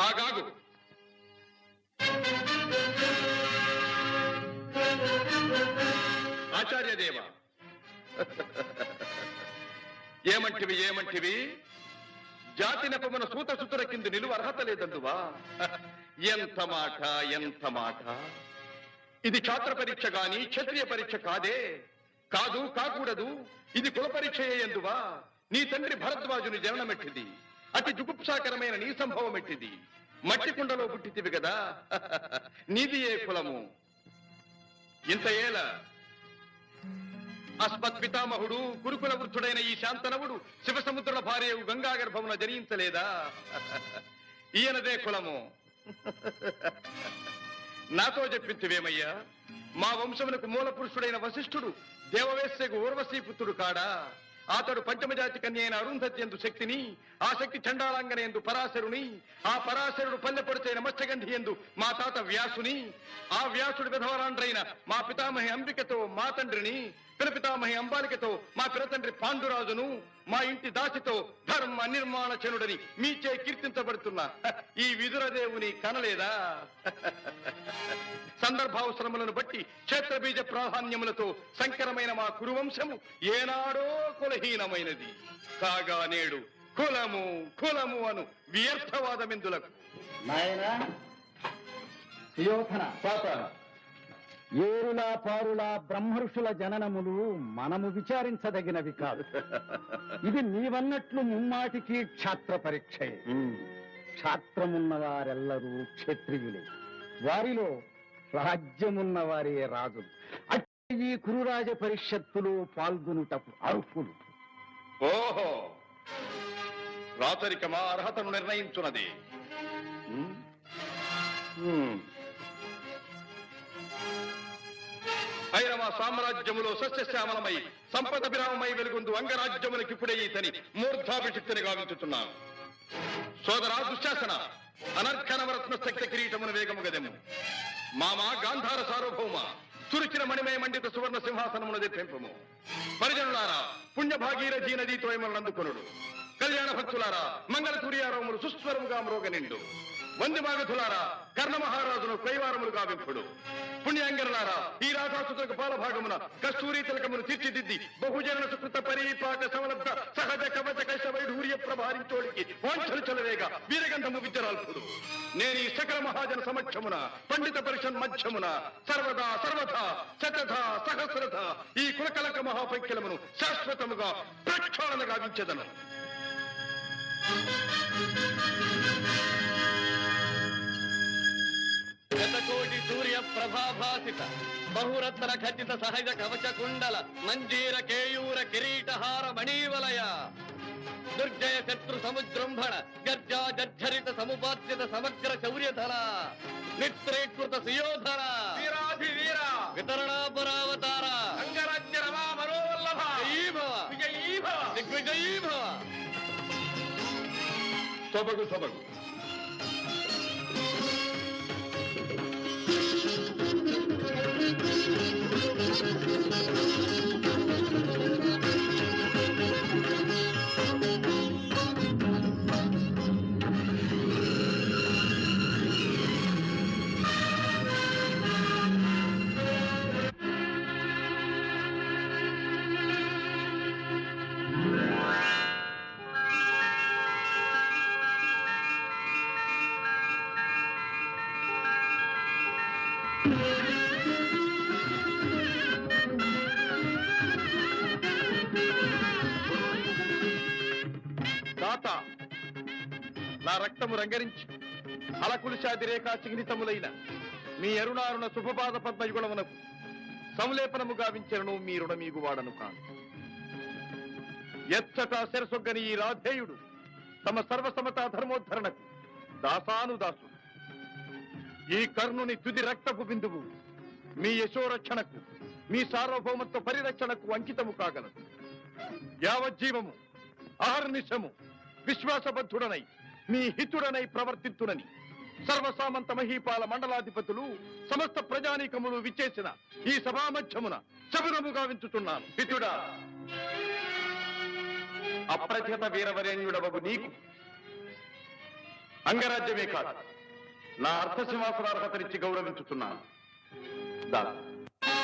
ఆగాగు. ఆచార్యదేవ, ఏమంటివి జాతి నెపమున సూత సుతుల కింద నిలువ అర్హత లేదందువా? ఎంత మాట! ఇది ఛాత్ర పరీక్ష గాని క్షత్రియ పరీక్ష కాదే. కాకూడదు. ఇది కుల పరీక్ష ఎందువా? నీ తండ్రి భరద్వాజుని జననమెట్టిది, అతి జుగుప్సాకరమైన నీ సంభవం ఎట్టిది. మట్టి కుండలో పుట్టితివి కదా. నీది ఏ కులము? ఇంత ఏల అస్మత్ పితామహుడు కురుకుల వృద్ధుడైన ఈ శాంతనవుడు శివసముద్రుల భార్యవు గంగా గర్భమున జనించలేదా? ఈయనదే కులము. నాతో చెప్పింతివేమయ్యా? మా వంశమునకు మూల పురుషుడైన వశిష్ఠుడు దేవవేశ్యకు ఊర్వశీ పుత్రుడు కాడా? అతడు పంచమజాతి కన్య అయిన అరుంధతి ఎందు శక్తిని, ఆ శక్తి చండాళాంగన ఎందు పరాశరుని, ఆ పరాశరుడు పల్లెపొడిచైన మత్స్యగంధి ఎందు మా తాత వ్యాసుని, ఆ వ్యాసుడు విధవరాండ్రైన మా పితామహి అంబికతో మా తండ్రిని, పినపితామహి అంబాలికతో మా పినతండ్రి పాండురాజును, మా ఇంటి దాసితో ధర్మ నిర్మాణ చనుడని మీచే కీర్తించబడుతున్నా ఈ విదురదేవుని కనలేదా? సందర్భావసరములను బట్టి క్షేత్రబీజ ప్రాధాన్యములతో సంకరమైన మా కురువంశము ఏనాడో కులహీనమైనది. కాగా నేడు కులము అను వ్యర్థవాదమెందులకు. నాయనా సుయోధన, ఏరులా పారులా బ్రహ్మఋషుల జననములు మనము విచారించదగినవి కాదు. ఇది నీవన్నట్లు ముమ్మాటికి క్షాత్ర పరీక్షయే. క్షాత్రమున్న వారెల్లరూ క్షత్రియులే, వారిలో రాజ్యమున్న వారే రాజులు. అట్టి ఈ కురురాజ పరిషత్తులో పాల్గొనుటకు అర్హులు. ఓహో, రాచరికమా అర్హతను నిర్ణయించున్నది. ఐరవ సామ్రాజ్యములో సస్యశ్యామలమై సంపద విరామమై వెలుగొందు అంగరాజ్యములకి ఇప్పుడే ఈతని మూర్ధాభిషిక్తిని గావించుతున్నాను. సోదరా దుశ్శాసన, అనర్ఘనవరత్న శక్తి కిరీటమును వేగము గదెము. మామా గాంధార సార్వభౌమ, చురిచిన మణిమయ మండిత సువర్ణ సింహాసనమును తెప్పింపము. పరిజనులారా, పుణ్యభాగీరథీ నదీతో అందుకొనుడు. కళ్యాణ భక్తులారా, మంగళ సూర్యారవములు సుస్వరముగా మ్రోగ నిండు. వందిమాగధులారా, కర్ణ మహారాజును కైవారములు గావింపుడు. పుణ్యాంగరులారా, ఈ రాధాసుతులకు పాలభాగమున కస్తూరి తిలకమును తీర్చిదిద్ది బహుజన సుకృత పరీపాక సమలబ్ధ సహజ కవచ కైశ వైఢూర్య ప్రభారించోడికి వాంఛలు చలవేగ వీరగంధము విద్యరాల్పుడు. నేను ఈ సకల మహాజన సమక్షమున పండిత పరిషన్ మధ్యమున సర్వదా శతథ సహస్రథ ఈ కులకలక మహాపైక్యలమును శాశ్వతముగా ప్రక్షాళన గావించెదను. శతకోటి సూర్య ప్రభాభాసిత బహురత్న ఖచ్చిత సహజ కవచ కుండల మంజీర కేయూర కిరీటహార మణీవలయ దుర్జయ శత్రు సముజృంభణ గర్జా జర్జరిత సముపాద్యత సమగ్ర శౌర్యధర నిత్రీకృత సుయోధర వీరాధివీర వితరణాపరావతార అంగరాజ్య రమా మనోవల్లభ విజయీభవ దిగ్విజయీభవ. సొబగు దాత, నా రక్తము రంగరించి అలకులుషాదిరేఖా చిహ్నితములైన మీ అరుణారుణ శుభపాద పద్మయుగుణమునకు సంలేపనము గావించను మీ రుణమీగు వాడను కాను. ఎచ్చట శిరసొగ్గని ఈ రాధేయుడు తమ సర్వసమతా ధర్మోద్ధరణకు దాసానుదాసుడు. ఈ కర్ణుని తుది రక్తపు బిందువు మీ యశోరక్షణకు, మీ సార్వభౌమత్వ పరిరక్షణకు అంకితము కాగలదు. యావజ్జీవము అహర్నిశము విశ్వాసబద్ధుడనై మీ హితుడనై ప్రవర్తింతునని సర్వసామంత మహీపాల మండలాధిపతులు సమస్త ప్రజానీకములు విచ్చేసిన ఈ సభామధ్యమున శబురము గావించుతున్నాను. హితుడా, అప్రథిత వీరవరేణ్యుడవగు నీకు అంగరాజ్యమే కాదు, నా అర్థ సింహాసనార్హతనిచ్చి గౌరవించుతున్నాను. దా